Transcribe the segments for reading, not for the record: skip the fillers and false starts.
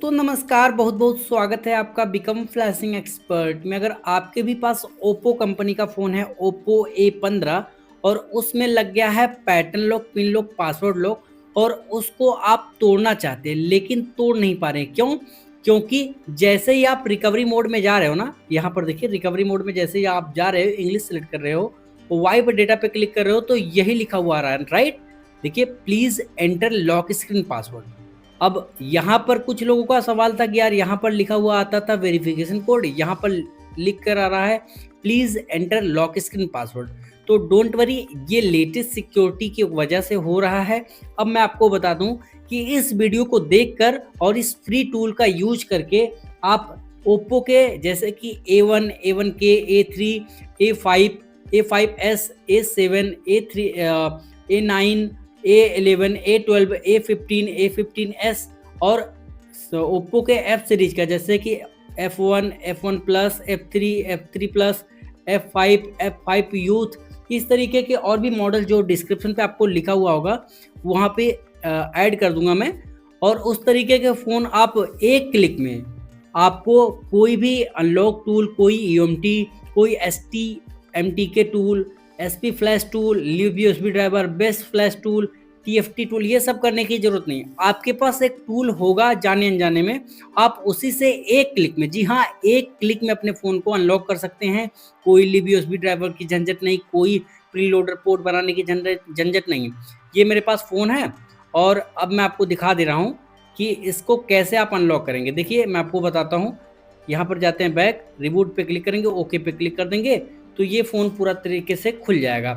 तो नमस्कार, बहुत बहुत स्वागत है आपका बिकम फ्लैशिंग एक्सपर्ट में। अगर आपके भी पास ओप्पो कंपनी का फ़ोन है, ओप्पो A15, और उसमें लग गया है pattern lock, pin lock, password lock, और उसको आप तोड़ना चाहते हैं लेकिन तोड़ नहीं पा रहे हैं। क्यों? क्योंकि जैसे ही आप रिकवरी मोड में जा रहे हो ना, यहाँ पर देखिए रिकवरी मोड में जैसे ही आप जा रहे हो, इंग्लिश सेलेक्ट कर रहे हो, वाइप डेटा पे क्लिक कर रहे हो, तो यही लिखा हुआ आ रहा है, राइट? देखिए, please enter lock screen password. अब यहाँ पर कुछ लोगों का सवाल था कि यार यहाँ पर लिखा हुआ आता था वेरिफिकेशन कोड, यहाँ पर लिख कर आ रहा है please enter lock screen password. तो डोंट वरी, ये लेटेस्ट सिक्योरिटी की वजह से हो रहा है। अब मैं आपको बता दूं कि इस वीडियो को देखकर और इस फ्री टूल का यूज करके आप ओप्पो के जैसे कि A1, A1K, A3, A5, A5s, A7, A3, A9, A11, A12, A15, A15s और ओप्पो के F सीरीज का जैसे कि F1, F1 plus, F3, F3 plus, F5, F5 youth, इस तरीके के और भी मॉडल जो डिस्क्रिप्शन पे आपको लिखा हुआ होगा वहाँ पे ऐड कर दूंगा मैं। और उस तरीके के फ़ोन आप एक क्लिक में, आपको कोई भी अनलॉक टूल, कोई EMT, कोई STMTK tool, SP flash tool, live USB driver, best flash tool, TFT tool, ये सब करने की जरूरत नहीं है। आपके पास एक टूल होगा जाने अनजाने में, आप उसी से एक क्लिक में, जी हाँ, एक क्लिक में अपने फ़ोन को अनलॉक कर सकते हैं। कोई लिव USB ड्राइवर की झंझट नहीं, कोई प्री लोडर पोर्ट बनाने की झंझट नहीं। ये मेरे पास फ़ोन है और अब मैं आपको दिखा दे रहा हूँ कि इसको कैसे आप अनलॉक करेंगे। देखिए, मैं आपको बताता हूँ। यहाँ पर जाते हैं बैक, रिबूट पे क्लिक करेंगे, ओके पे क्लिक कर देंगे, तो ये फ़ोन पूरा तरीके से खुल जाएगा,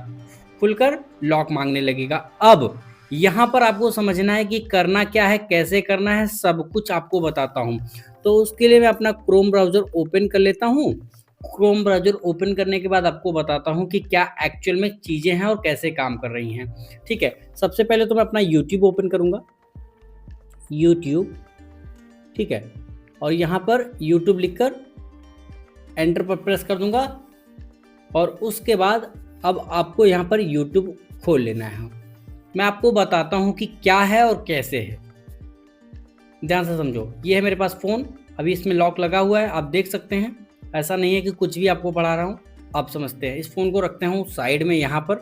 खुलकर लॉक मांगने लगेगा। अब यहाँ पर आपको समझना है कि करना क्या है, कैसे करना है, सब कुछ आपको बताता हूँ। तो उसके लिए मैं अपना क्रोम ब्राउज़र ओपन कर लेता हूँ। क्रोम ब्राउज़र ओपन करने के बाद आपको बताता हूँ कि क्या एक्चुअल में चीज़ें हैं और कैसे काम कर रही हैं। ठीक है, सबसे पहले तो मैं अपना यूट्यूब ओपन करूँगा, यूट्यूब, ठीक है, और यहाँ पर यूट्यूब लिखकर एंटर पर प्रेस कर दूंगा और उसके बाद अब आपको यहाँ पर यूट्यूब खोल लेना है। मैं आपको बताता हूँ कि क्या है और कैसे है, ध्यान से समझो। ये है मेरे पास फ़ोन, अभी इसमें लॉक लगा हुआ है, आप देख सकते हैं। ऐसा नहीं है कि कुछ भी आपको पढ़ा रहा हूँ, आप समझते हैं। इस फ़ोन को रखते हूँ साइड में यहाँ पर,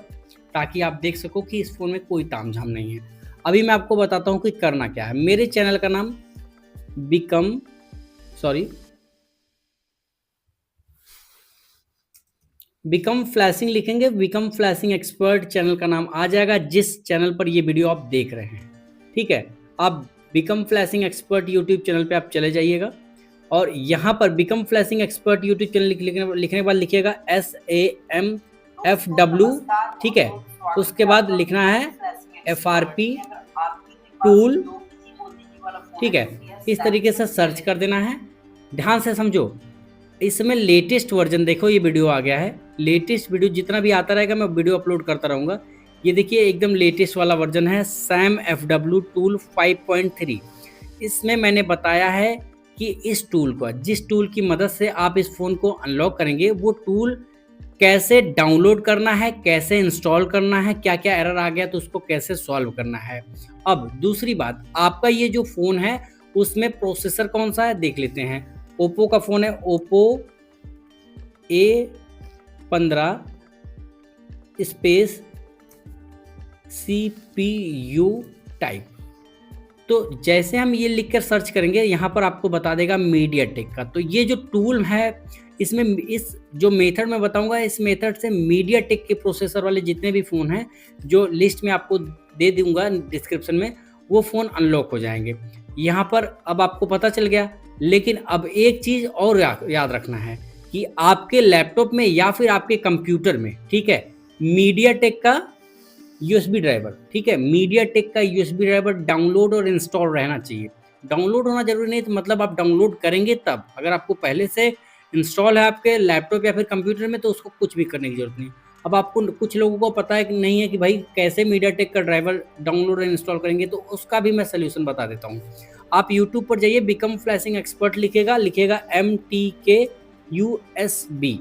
ताकि आप देख सको कि इस फ़ोन में कोई तामझाम नहीं है। अभी मैं आपको बताता हूँ कि करना क्या है। मेरे चैनल का नाम बिकम फ्लैशिंग लिखेंगे, बिकम फ्लैशिंग एक्सपर्ट चैनल का नाम आ जाएगा, जिस चैनल पर ये वीडियो आप देख रहे हैं। ठीक है, आप become flashing expert YouTube channel पे आप चले जाइएगा और यहाँ पर become flashing expert YouTube channel लिखने के बाद लिखिएगा SAMFW, ठीक है। उसके बाद लिखना है FRP टूल, ठीक है। इस तरीके से सर्च कर देना है, ध्यान से समझो। इसमें लेटेस्ट वर्जन देखो, ये वीडियो आ गया है। लेटेस्ट वीडियो जितना भी आता रहेगा मैं वीडियो अपलोड करता रहूँगा। ये देखिए एकदम लेटेस्ट वाला वर्जन है, SAMFW टूल 5.3। इसमें मैंने बताया है कि इस टूल को, जिस टूल की मदद से आप इस फ़ोन को अनलॉक करेंगे, वो टूल कैसे डाउनलोड करना है, कैसे इंस्टॉल करना है, क्या क्या एरर आ गया तो उसको कैसे सॉल्व करना है। अब दूसरी बात, आपका ये जो फ़ोन है उसमें प्रोसेसर कौन सा है देख लेते हैं। ओप्पो का फ़ोन है Oppo A15 space CPU type. तो जैसे हम ये लिखकर सर्च करेंगे, यहाँ पर आपको बता देगा मीडियाटेक का। तो ये जो टूल है, इसमें इस जो मेथड मैं बताऊंगा, इस मेथड से मीडियाटेक के प्रोसेसर वाले जितने भी फ़ोन हैं, जो लिस्ट में आपको दे दूंगा डिस्क्रिप्शन में, वो फ़ोन अनलॉक हो जाएंगे। यहाँ पर अब आपको पता चल गया। लेकिन अब एक चीज़ और याद रखना है कि आपके लैपटॉप में या फिर आपके कंप्यूटर में, ठीक है, मीडियाटेक का USB ड्राइवर, ठीक है, मीडियाटेक का USB ड्राइवर डाउनलोड और इंस्टॉल रहना चाहिए। डाउनलोड होना जरूरी नहीं, तो मतलब आप डाउनलोड करेंगे तब। अगर आपको पहले से इंस्टॉल है आपके लैपटॉप या फिर कंप्यूटर में, तो उसको कुछ भी करने की जरूरत नहीं। अब आपको, कुछ लोगों को पता है कि नहीं है कि भाई कैसे मीडियाटेक का ड्राइवर डाउनलोड और इंस्टॉल करेंगे, तो उसका भी मैं सोल्यूशन बता देता हूँ। आप यूट्यूब पर जाइए, बिकम फ्लैशिंग एक्सपर्ट लिखेगा MTK USB,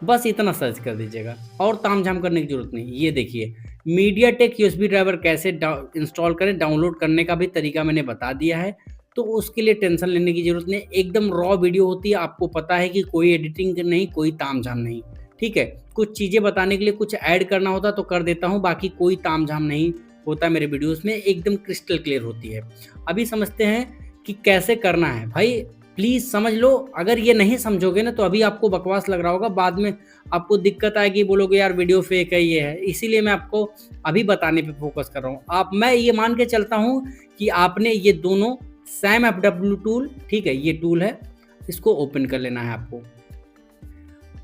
बस इतना सर्च कर दीजिएगा और तामझाम करने की जरूरत नहीं। ये देखिए, मीडियाटेक USB ड्राइवर कैसे इंस्टॉल करें, डाउनलोड करने का भी तरीका मैंने बता दिया है। तो उसके लिए टेंशन लेने की ज़रूरत नहीं, एकदम रॉ वीडियो होती है, आपको पता है कि कोई एडिटिंग नहीं, कोई तामझाम नहीं, ठीक है। कुछ चीज़ें बताने के लिए कुछ ऐड करना होता तो कर देता हूँ, बाकी कोई तामझाम नहीं होता मेरे वीडियोज़ में, एकदम क्रिस्टल क्लियर होती है। अभी समझते हैं कि कैसे करना है। भाई प्लीज़ समझ लो, अगर ये नहीं समझोगे ना तो अभी आपको बकवास लग रहा होगा, बाद में आपको दिक्कत आएगी, बोलोगे यार वीडियो फेक है, ये है। इसीलिए मैं आपको अभी बताने पे फोकस कर रहा हूँ। मैं ये मान के चलता हूँ कि आपने ये दोनों सैम एफडब्ल्यू टूल, ठीक है, ये टूल है, इसको ओपन कर लेना है आपको।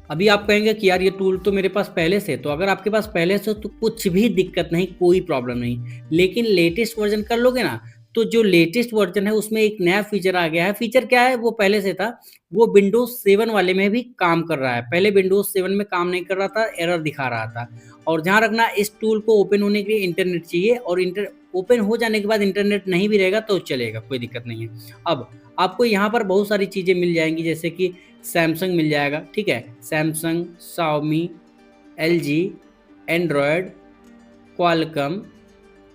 अभी आप कहेंगे कि यार ये टूल तो मेरे पास पहले से, तो अगर आपके पास पहले से तो कुछ भी दिक्कत नहीं, कोई प्रॉब्लम नहीं। लेकिन लेटेस्ट वर्जन कर लोगे ना, तो जो लेटेस्ट वर्जन है उसमें एक नया फीचर आ गया है। फीचर क्या है, वो पहले से था, वो विंडोज 7 वाले में भी काम कर रहा है। पहले विंडोज 7 में काम नहीं कर रहा था, एरर दिखा रहा था। और ध्यान रखना, इस टूल को ओपन होने के लिए इंटरनेट चाहिए, और ओपन हो जाने के बाद इंटरनेट नहीं भी रहेगा तो चलेगा, कोई दिक्कत नहीं है। अब आपको यहाँ पर बहुत सारी चीज़ें मिल जाएंगी, जैसे कि सैमसंग मिल जाएगा, ठीक है, Samsung, Xiaomi, LG, Android, Qualcomm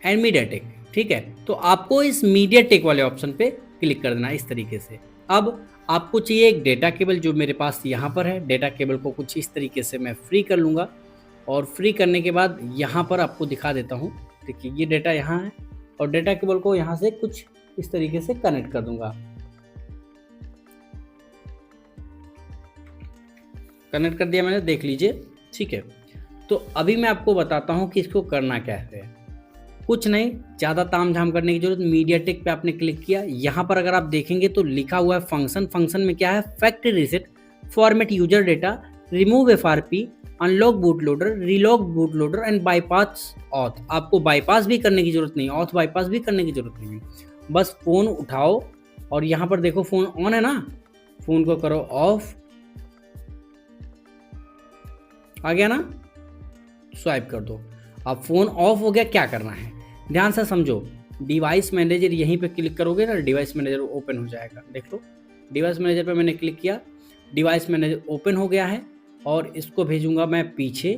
and MediaTek, ठीक है। तो आपको इस मीडियाटेक वाले ऑप्शन पे क्लिक कर देना इस तरीके से। अब आपको चाहिए एक डेटा केबल, जो मेरे पास यहाँ पर है। डेटा केबल को कुछ इस तरीके से मैं फ्री कर लूँगा, और फ्री करने के बाद यहाँ पर आपको दिखा देता हूँ। देखिए ये डेटा यहाँ है, और डेटा केबल को यहाँ से कुछ इस तरीके से कनेक्ट कर दूंगा। कनेक्ट कर दिया मैंने, देख लीजिए, ठीक है। तो अभी मैं आपको बताता हूँ कि इसको करना क्या है। कुछ नहीं, ज़्यादा तामझाम करने की जरूरत। मीडियाटेक पे आपने क्लिक किया, यहाँ पर अगर आप देखेंगे तो लिखा हुआ है फंक्शन। फंक्शन में क्या है, factory reset, format user data, remove FRP, unlock boot loader, relock boot loader and bypass auth. आपको बाईपास भी करने की जरूरत नहीं, ऑथ बाईपास भी करने की जरूरत नहीं है। बस फ़ोन उठाओ, और यहाँ पर देखो फ़ोन ऑन है ना, फ़ोन को करो ऑफ, आ गया ना, स्वाइप कर दो। अब फ़ोन ऑफ हो गया, क्या करना है ध्यान से समझो। डिवाइस मैनेजर यहीं पे क्लिक करोगे ना, डिवाइस मैनेजर ओपन हो जाएगा। देख लो, डिवाइस मैनेजर पे मैंने क्लिक किया, डिवाइस मैनेजर ओपन हो गया है। और इसको भेजूंगा मैं पीछे,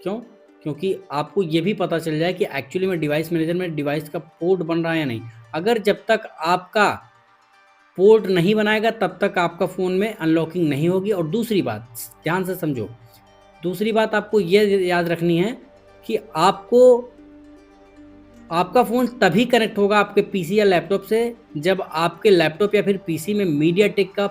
क्यों, क्योंकि आपको ये भी पता चल जाए कि एक्चुअली में डिवाइस मैनेजर में डिवाइस का पोर्ट बन रहा है या नहीं। अगर जब तक आपका पोर्ट नहीं बनाएगा तब तक आपका फ़ोन में अनलॉकिंग नहीं होगी। और दूसरी बात ध्यान से समझो, दूसरी बात आपको ये याद रखनी है कि आपका फ़ोन तभी कनेक्ट होगा आपके पीसी या लैपटॉप से जब आपके लैपटॉप या फिर पीसी में मीडियाटेक का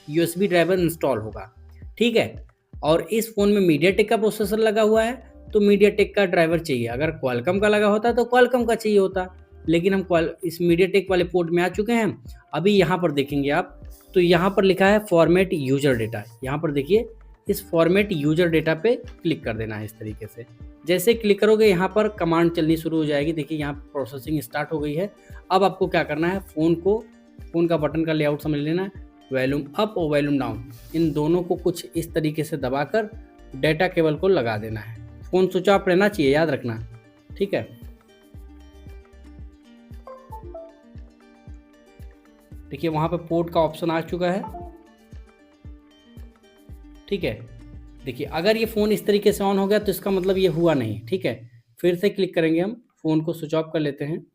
यूएसबी ड्राइवर इंस्टॉल होगा, ठीक है। और इस फ़ोन में मीडियाटेक का प्रोसेसर लगा हुआ है, तो मीडियाटेक का ड्राइवर चाहिए। अगर क्वालकॉम का लगा होता तो क्वालकॉम का चाहिए होता, लेकिन हम इस मीडियाटेक वाले पोर्ट में आ चुके हैं। अभी यहाँ पर देखेंगे आप, तो यहाँ पर लिखा है फॉर्मेट यूजर डेटा। यहाँ पर देखिए, इस फॉर्मेट यूजर डेटा पे क्लिक कर देना है इस तरीके से। जैसे क्लिक करोगे यहाँ पर कमांड चलनी शुरू हो जाएगी। देखिए यहाँ प्रोसेसिंग स्टार्ट हो गई है। अब आपको क्या करना है, फ़ोन का बटन का लेआउट समझ लेना है। वॉल्यूम अप और वॉल्यूम डाउन, इन दोनों को कुछ इस तरीके से दबाकर डेटा केबल को लगा देना है। फ़ोन स्विच ऑफ रहना चाहिए, याद रखना, ठीक है। देखिए वहाँ पे पोर्ट का ऑप्शन आ चुका है, ठीक है। देखिए अगर ये फ़ोन इस तरीके से ऑन हो गया तो इसका मतलब ये हुआ नहीं, ठीक है। फिर से क्लिक करेंगे, हम फ़ोन को स्विच ऑफ कर लेते हैं।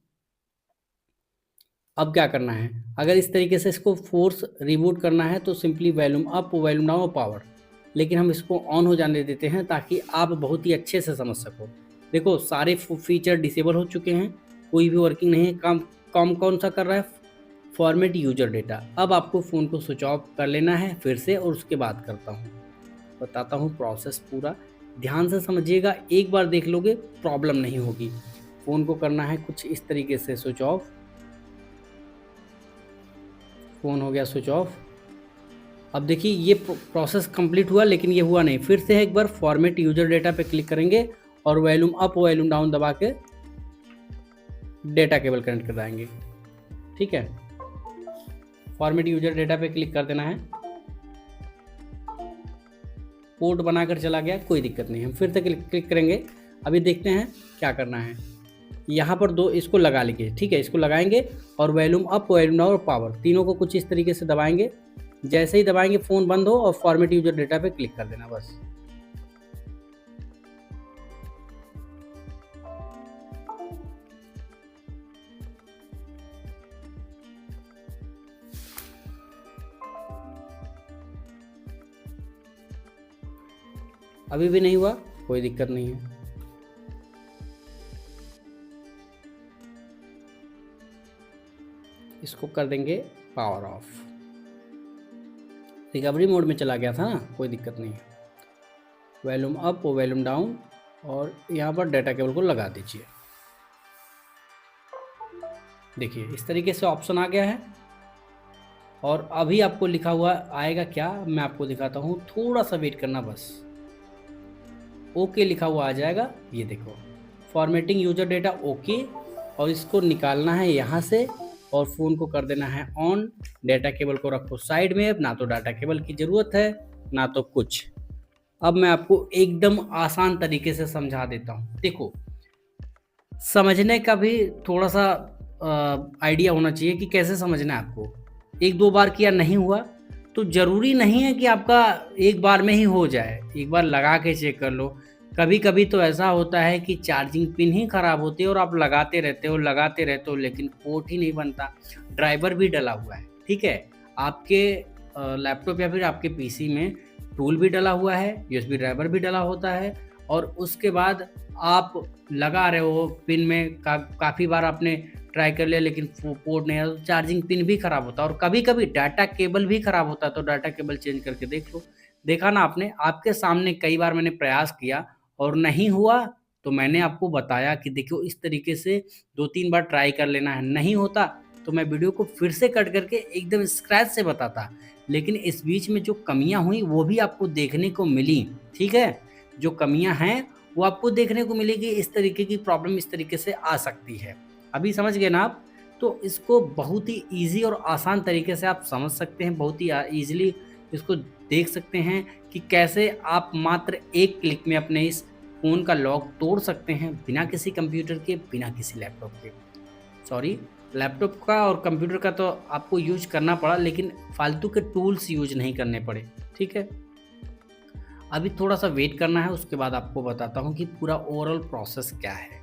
अब क्या करना है, अगर इस तरीके से इसको फोर्स रिबूट करना है तो simply volume up, volume down और पावर, लेकिन हम इसको ऑन हो जाने देते हैं ताकि आप बहुत ही अच्छे से समझ सको। देखो सारे फीचर डिसेबल हो चुके हैं, कोई भी वर्किंग नहीं है। काम कौन सा कर रहा है, फॉर्मेट यूजर डेटा। अब आपको फ़ोन को स्विच ऑफ कर लेना है फिर से, और उसके बाद करता हूँ, बताता हूँ प्रोसेस पूरा। ध्यान से समझिएगा, एक बार देख लोगे प्रॉब्लम नहीं होगी। फ़ोन को करना है कुछ इस तरीके से स्विच ऑफ, फ़ोन हो गया स्विच ऑफ। अब देखिए ये प्रोसेस कंप्लीट हुआ, लेकिन ये हुआ नहीं। फिर से एक बार फॉर्मेट यूजर डेटा पे क्लिक करेंगे और वॉल्यूम अप वॉल्यूम डाउन दबा के डेटा केबल कनेक्ट कराएंगे, ठीक है। फॉर्मेट यूजर डेटा पे क्लिक कर देना है, पोर्ट बनाकर चला गया, कोई दिक्कत नहीं। हम फिर से क्लिक करेंगे। अभी देखते हैं क्या करना है। यहाँ पर दो इसको लगा लीजिए, ठीक है, इसको लगाएंगे और वॉल्यूम अप, वॉल्यूम डाउन और पावर तीनों को कुछ इस तरीके से दबाएंगे। जैसे ही दबाएंगे फ़ोन बंद हो और फॉर्मेट यूजर डेटा पे क्लिक कर देना बस। अभी भी नहीं हुआ, कोई दिक्कत नहीं है। इसको कर देंगे पावर ऑफ। रिकवरी मोड में चला गया था ना, कोई दिक्कत नहीं है। वॉल्यूम अप और वॉल्यूम डाउन, और यहाँ पर डाटा केबल को लगा दीजिए। देखिए इस तरीके से ऑप्शन आ गया है। और अभी आपको लिखा हुआ आएगा क्या, मैं आपको दिखाता हूँ, थोड़ा सा वेट करना बस। ओके लिखा हुआ आ जाएगा, ये देखो फॉर्मेटिंग यूजर डेटा ओके। और इसको निकालना है यहाँ से और फ़ोन को कर देना है ऑन। डाटा केबल को रखो साइड में, ना तो डाटा केबल की ज़रूरत है ना तो कुछ। अब मैं आपको एकदम आसान तरीके से समझा देता हूँ। देखो समझने का भी थोड़ा सा आइडिया होना चाहिए कि कैसे समझना है आपको। एक दो बार किया नहीं हुआ तो ज़रूरी नहीं है कि आपका एक बार में ही हो जाए, एक बार लगा के चेक कर लो। कभी कभी तो ऐसा होता है कि चार्जिंग पिन ही ख़राब होती है और आप लगाते रहते हो लेकिन पोर्ट ही नहीं बनता। ड्राइवर भी डला हुआ है, ठीक है, आपके लैपटॉप या फिर आपके पीसी में टूल भी डला हुआ है, यूएसबी ड्राइवर भी डला होता है, और उसके बाद आप लगा रहे हो पिन में काफ़ी बार आपने ट्राई कर लिया लेकिन पोर्ट नहीं है, तो चार्जिंग पिन भी ख़राब होता है। और कभी कभी डाटा केबल भी ख़राब होता है, तो डाटा केबल चेंज करके देख लो। देखा ना आपने, आपके सामने कई बार मैंने प्रयास किया और नहीं हुआ तो मैंने आपको बताया कि देखो इस तरीके से 2-3 बार ट्राई कर लेना है। नहीं होता तो मैं वीडियो को फिर से कट करके एकदम स्क्रैच से बताता, लेकिन इस बीच में जो कमियां हुई वो भी आपको देखने को मिली, ठीक है। जो कमियां हैं वो आपको देखने को मिलेगी, इस तरीके की प्रॉब्लम इस तरीके से आ सकती है। अभी समझ गए ना आप? तो इसको बहुत ही ईजी और आसान तरीके से आप समझ सकते हैं, बहुत ही ईजिली इसको देख सकते हैं कि कैसे आप मात्र एक क्लिक में अपने इस फ़ोन का लॉक तोड़ सकते हैं, बिना किसी कंप्यूटर के, बिना किसी लैपटॉप के। सॉरी, लैपटॉप का और कंप्यूटर का तो आपको यूज करना पड़ा, लेकिन फालतू के टूल्स यूज नहीं करने पड़े, ठीक है। अभी थोड़ा सा वेट करना है, उसके बाद आपको बताता हूँ कि पूरा ओवरऑल प्रोसेस क्या है।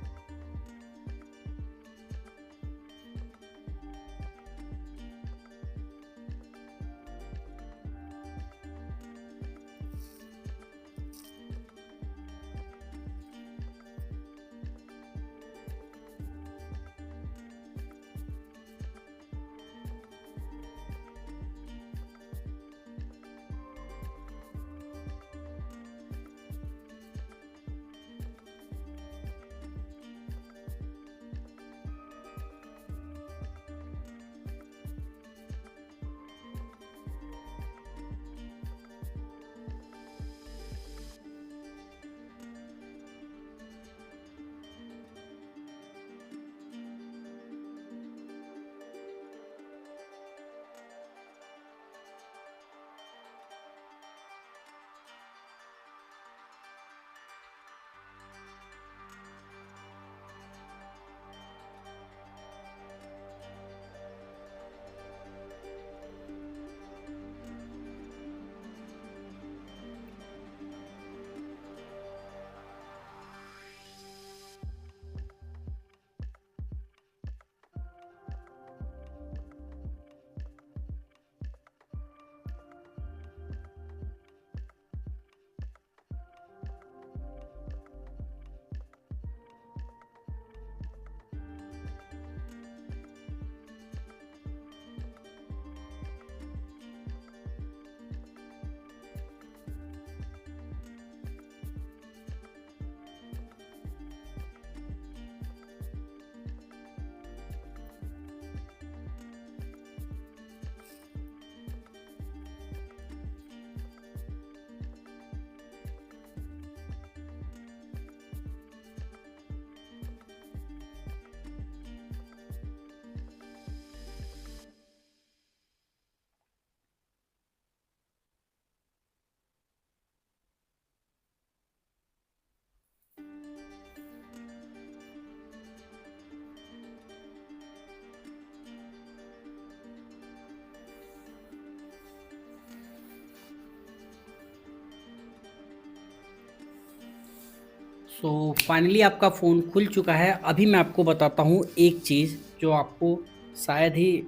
सो फाइनली आपका फ़ोन खुल चुका है। अभी मैं आपको बताता हूँ एक चीज़ जो आपको शायद ही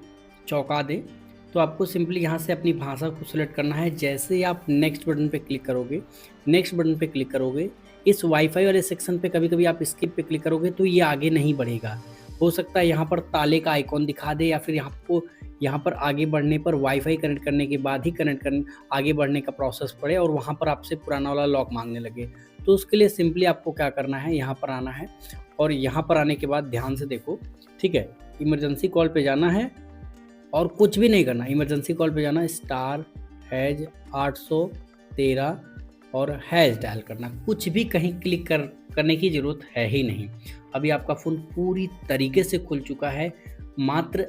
चौंका दे। तो आपको सिंपली यहाँ से अपनी भाषा को सिलेक्ट करना है। जैसे ही आप नेक्स्ट बटन पे क्लिक करोगे, इस वाईफाई वाले सेक्शन पे कभी-कभी आप स्किप पे क्लिक करोगे तो ये आगे नहीं बढ़ेगा। हो सकता है यहाँ पर ताले का आइकॉन दिखा दे, या फिर आपको यहाँ पर आगे बढ़ने पर वाईफाई कनेक्ट करने के बाद ही आगे बढ़ने का प्रोसेस पड़े और वहाँ पर आपसे पुराना वाला लॉक मांगने लगे। तो उसके लिए सिंपली आपको क्या करना है, यहाँ पर आना है और यहाँ पर आने के बाद ध्यान से देखो, ठीक है। इमरजेंसी कॉल पे जाना है और कुछ भी नहीं करना। इमरजेंसी कॉल पे जाना, स्टार हैज 813 और हैज डायल करना। कुछ भी कहीं क्लिक करने की ज़रूरत है ही नहीं। अभी आपका फ़ोन पूरी तरीके से खुल चुका है, मात्र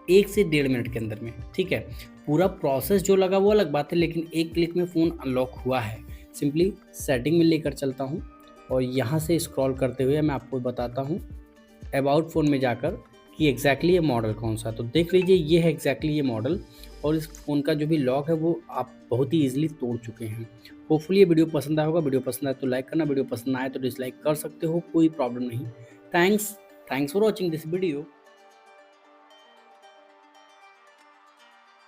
1 से 1.5 मिनट के अंदर में, ठीक है। पूरा प्रोसेस जो लगा वो अलग बात है, लेकिन एक क्लिक में फ़ोन अनलॉक हुआ है। सिंपली सेटिंग में लेकर चलता हूँ और यहाँ से स्क्रॉल करते हुए मैं आपको बताता हूँ अबाउट फ़ोन में जाकर कि एग्जैक्टली ये मॉडल कौन सा है। तो देख लीजिए, ये है एग्जैक्टली ये मॉडल और इस फ़ोन का जो भी लॉक है वो आप बहुत ही ईजिली तोड़ चुके हैं। होपफुली ये वीडियो पसंद आया होगा। वीडियो पसंद आए तो लाइक करना, वीडियो पसंद ना आए तो डिसलाइक कर सकते हो, कोई प्रॉब्लम नहीं। Thanks for watching this video.